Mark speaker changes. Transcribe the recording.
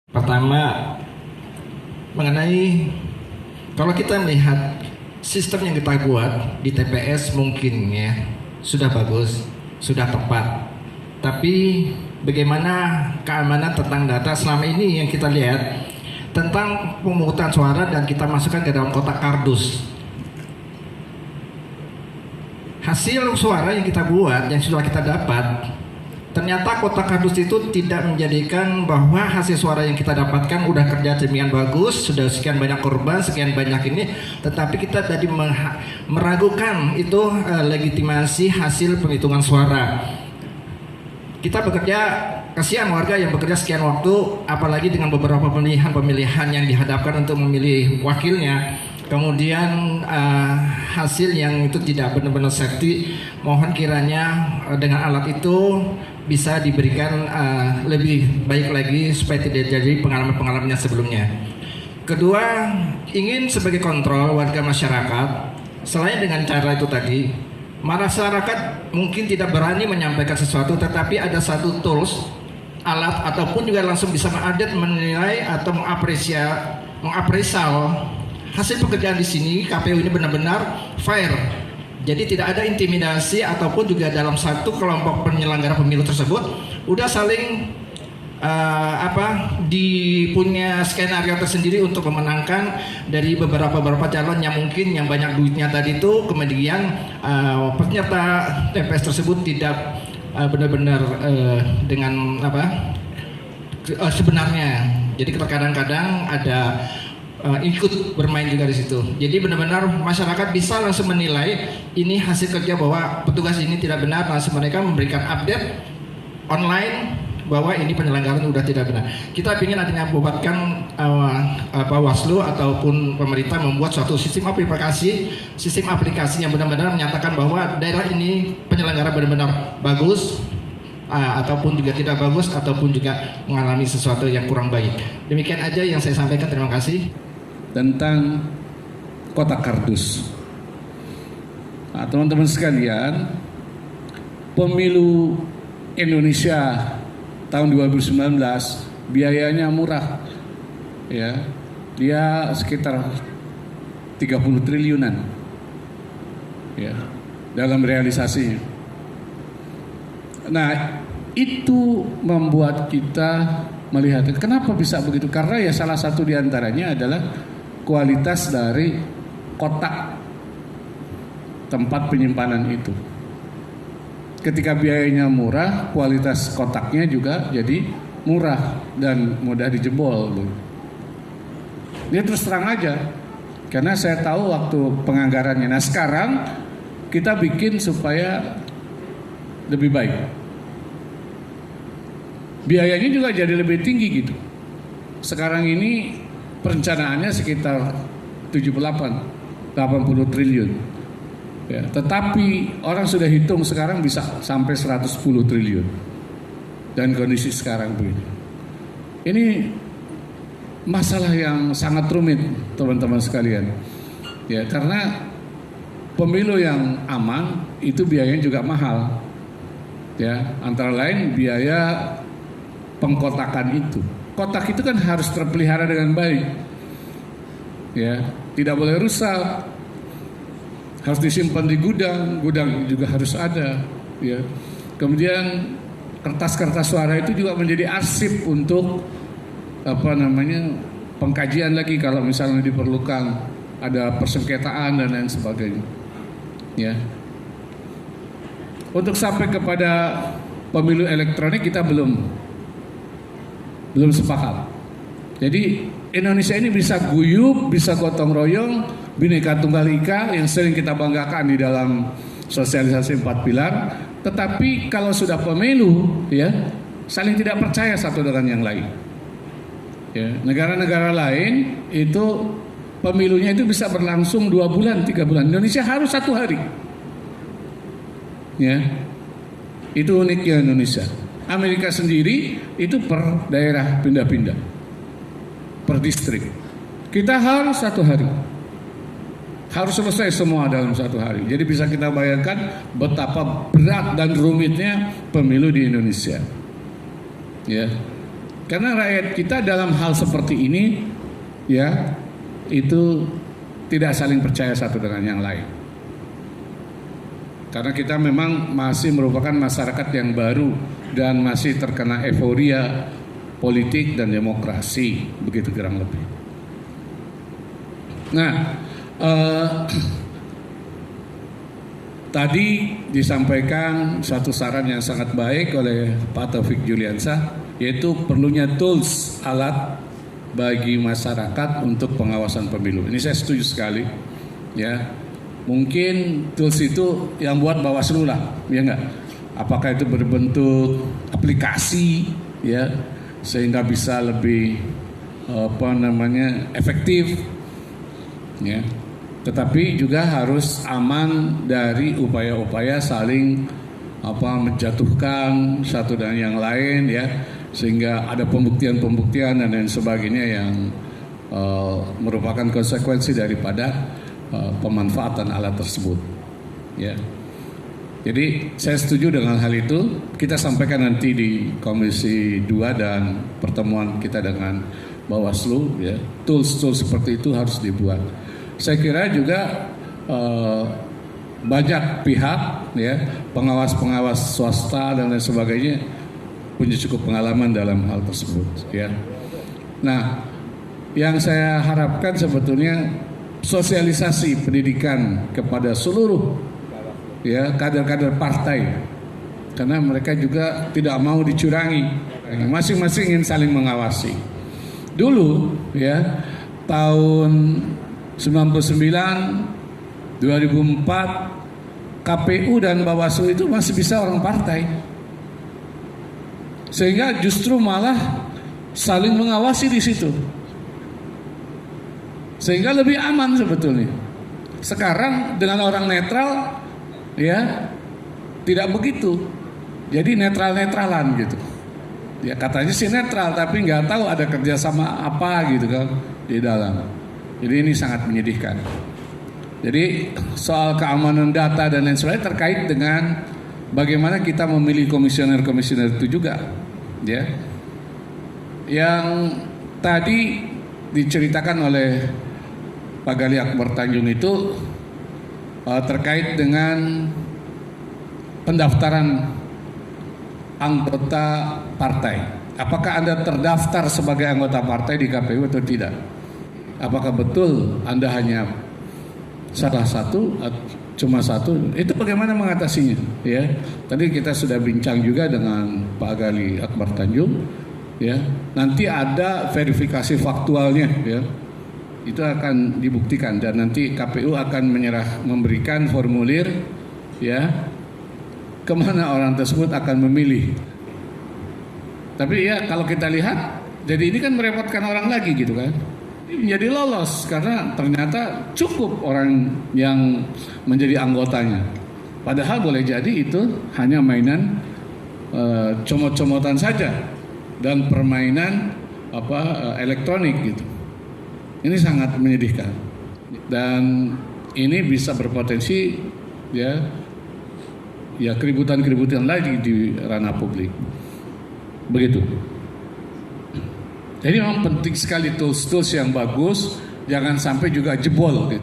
Speaker 1: Pertama, mengenai kalau kita melihat sistem yang kita buat di TPS mungkin ya sudah bagus, sudah tepat. Tapi bagaimana keamanan tentang data selama ini yang kita lihat tentang pemungutan suara dan kita masukkan ke dalam kotak kardus. Hasil suara yang kita buat, yang sudah kita dapat, ternyata kotak kardus itu tidak menjadikan bahwa hasil suara yang kita dapatkan udah kerja demikian bagus, sudah sekian banyak korban, sekian banyak ini, tetapi kita tadi meragukan itu legitimasi hasil penghitungan suara. Kita bekerja, kasihan warga yang bekerja sekian waktu, apalagi dengan beberapa pemilihan yang dihadapkan untuk memilih wakilnya, kemudian hasil yang itu tidak benar-benar safety. Mohon kiranya dengan alat itu bisa diberikan lebih baik lagi supaya tidak jadi pengalaman-pengalamannya sebelumnya. Kedua, ingin sebagai kontrol warga masyarakat, selain dengan cara itu tadi, masyarakat mungkin tidak berani menyampaikan sesuatu, tetapi ada satu tools, alat ataupun juga langsung bisa mengupdate, menilai atau mengapresial hasil pekerjaan di sini. KPU ini benar-benar fair. Jadi tidak ada intimidasi ataupun juga dalam satu kelompok penyelenggara pemilu tersebut udah saling punya skenario tersendiri untuk memenangkan dari beberapa calon yang mungkin yang banyak duitnya tadi itu, kemudian peserta TPS tersebut tidak benar-benar dengan sebenarnya. Jadi kadang-kadang ada ikut bermain juga di situ. Jadi benar-benar masyarakat bisa langsung menilai ini hasil kerja bahwa petugas ini tidak benar, langsung mereka memberikan update online bahwa ini penyelenggaraan sudah tidak benar. Kita ingin nantinya membuatkan Bawaslu ataupun pemerintah membuat suatu sistem aplikasi yang benar-benar menyatakan bahwa daerah ini penyelenggara benar-benar bagus, ataupun juga tidak bagus, ataupun juga mengalami sesuatu yang kurang baik. Demikian aja yang saya sampaikan. Terima kasih.
Speaker 2: Tentang kotak kardus. Nah, teman-teman sekalian, pemilu Indonesia tahun 2019 biayanya murah, ya, dia sekitar 30 triliunan, ya, dalam realisasinya. Nah, itu membuat kita melihat kenapa bisa begitu, karena ya salah satu diantaranya adalah kualitas dari kotak tempat penyimpanan itu. Ketika biayanya murah, kualitas kotaknya juga jadi murah dan mudah dijebol. Ini terus terang aja, karena saya tahu waktu penganggarannya. Nah sekarang kita bikin supaya lebih baik. Biayanya juga jadi lebih tinggi gitu. Sekarang ini perencanaannya sekitar 80 triliun. Ya, tetapi orang sudah hitung sekarang bisa sampai 110 triliun. Dan kondisi sekarang begini. Ini masalah yang sangat rumit, teman-teman sekalian. Ya, karena pemilu yang aman itu biayanya juga mahal. Ya, antara lain biaya pengkotakan itu. Kotak itu kan harus terpelihara dengan baik. Ya, tidak boleh rusak. Harus disimpan di gudang juga harus ada, ya. Kemudian kertas-kertas suara itu juga menjadi arsip untuk pengkajian lagi kalau misalnya diperlukan ada persengketaan dan lain sebagainya, ya. Untuk sampai kepada pemilu elektronik kita belum sepakat. Jadi Indonesia ini bisa guyup, bisa gotong royong, Bhinneka Tunggal Ika yang sering kita banggakan di dalam sosialisasi 4 pilar. Tetapi kalau sudah pemilu, ya, saling tidak percaya satu dengan yang lain. Ya, negara-negara lain itu pemilunya itu bisa berlangsung 2 bulan, 3 bulan. Indonesia harus 1 hari. Ya, itu uniknya Indonesia. Amerika sendiri itu per daerah pindah-pindah, per distrik. Kita harus 1 hari. Harus selesai semua dalam 1 hari. Jadi bisa kita bayangkan betapa berat dan rumitnya pemilu di Indonesia. Ya. Karena rakyat kita dalam hal seperti ini ya itu tidak saling percaya satu dengan yang lain. Karena kita memang masih merupakan masyarakat yang baru dan masih terkena euforia politik dan demokrasi, begitu kurang lebih. Nah, tadi disampaikan satu saran yang sangat baik oleh Pak Taufik Juliansyah, yaitu perlunya tools, alat bagi masyarakat untuk pengawasan pemilu. Ini saya setuju sekali. Ya, mungkin tools itu yang buat Bawaslu lah, ya enggak? Apakah itu berbentuk aplikasi, ya, sehingga bisa lebih efektif, ya. Tetapi juga harus aman dari upaya-upaya saling menjatuhkan satu dan yang lain, ya, sehingga ada pembuktian-pembuktian dan lain sebagainya yang merupakan konsekuensi daripada pemanfaatan alat tersebut, ya. Jadi saya setuju dengan hal itu. Kita sampaikan nanti di Komisi 2 dan pertemuan kita dengan Bawaslu, ya. Tools-tools seperti itu harus dibuat. Saya kira juga banyak pihak, ya, pengawas-pengawas swasta dan lain sebagainya punya cukup pengalaman dalam hal tersebut, ya. Nah, yang saya harapkan sebetulnya sosialisasi pendidikan kepada seluruh, ya, kader-kader partai, karena mereka juga tidak mau dicurangi, masing-masing ingin saling mengawasi. Dulu, ya, tahun 99, 2004, KPU dan Bawaslu itu masih bisa orang partai, sehingga justru malah saling mengawasi di situ, sehingga lebih aman sebetulnya. Sekarang dengan orang netral, ya, tidak begitu. Jadi netral-netralan gitu. Ya, katanya sih netral, tapi nggak tahu ada kerjasama apa gitu kan di dalam. Jadi ini sangat menyedihkan. Jadi soal keamanan data dan lain sebagainya terkait dengan bagaimana kita memilih komisioner-komisioner itu juga, ya. Yang tadi diceritakan oleh Pak Gali Akbar Tanjung itu terkait dengan pendaftaran anggota partai. Apakah Anda terdaftar sebagai anggota partai di KPU atau tidak? Apakah betul Anda hanya salah satu, cuma satu? Itu bagaimana mengatasinya? Ya, tadi kita sudah bincang juga dengan Pak Gali Akbar Tanjung. Ya, nanti ada verifikasi faktualnya, ya. Itu akan dibuktikan dan nanti KPU akan memberikan formulir, ya, kemana orang tersebut akan memilih. Tapi ya kalau kita lihat, jadi ini kan merepotkan orang lagi gitu kan. Menjadi lolos karena ternyata cukup orang yang menjadi anggotanya. Padahal boleh jadi itu hanya mainan comot-comotan saja dan permainan elektronik gitu. Ini sangat menyedihkan dan ini bisa berpotensi ya keributan-keributan lagi di ranah publik. Begitu. Jadi memang penting sekali tools-tools yang bagus, jangan sampai juga jebol gitu.